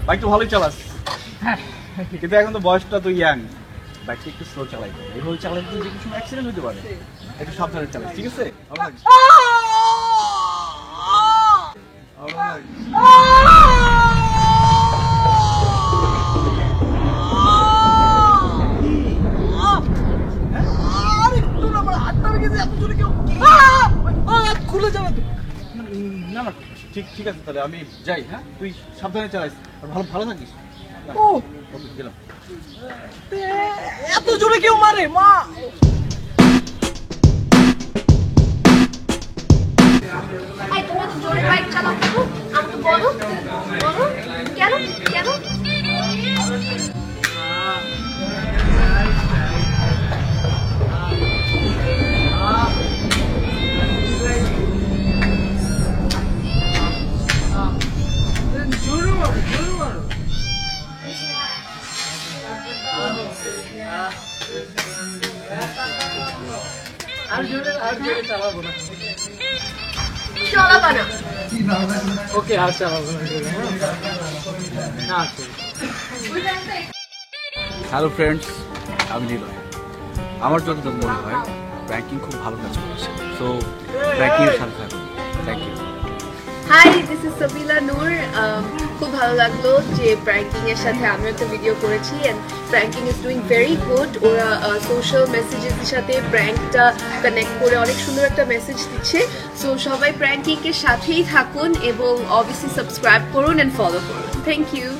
Bike তো ভালোই চালাস, কিন্তু এখন তো বয়সটা তো ইয়াং, বাইকটা একটু স্লো চালাই, এইভাবে চালালে তো যে কিছু অ্যাক্সিডেন্ট হতে পারে, একটু সাবধানে চালাই, ঠিক আছে? খুলে যাবে না না, ঠিক আছে, তাহলে আমি যাই। হ্যাঁ, তুই সাবধানে চালাইস আর ভালো থাকিস। ওকে, গেলাম। এত জোরে কেউ মারে মা? জোরে বাইক চালাবো আমাকে বলো কেন কেন? আর জোরে চালাবো না। চালাবা না? ওকে, আর চালাবো না। হ্যালো ফ্রেন্ডস, আমি নিলয়। আমার যতটুকু মনে হয় ব্যাংকিং খুব ভালো কাজ করছে, সো ব্যাংকিং এর সাথে থাকুন। Thank you. Hi, this is Sabila Noor. খুব ভালো লাগলো যে প্র্যাঙ্কিং এর সাথে আমি একটা ভিডিও করেছি, and pranking is doing very good. ওরা সোশ্যাল মেসেজের সাথে প্র্যাঙ্কটা কানেক্ট করে অনেক সুন্দর একটা মেসেজ দিচ্ছে। সো সবাই প্র্যাঙ্কিং এর সাথেই থাকুন এবং অবভিয়াসলি সাবস্ক্রাইব করুন এন্ড ফলো করুন। Thank you.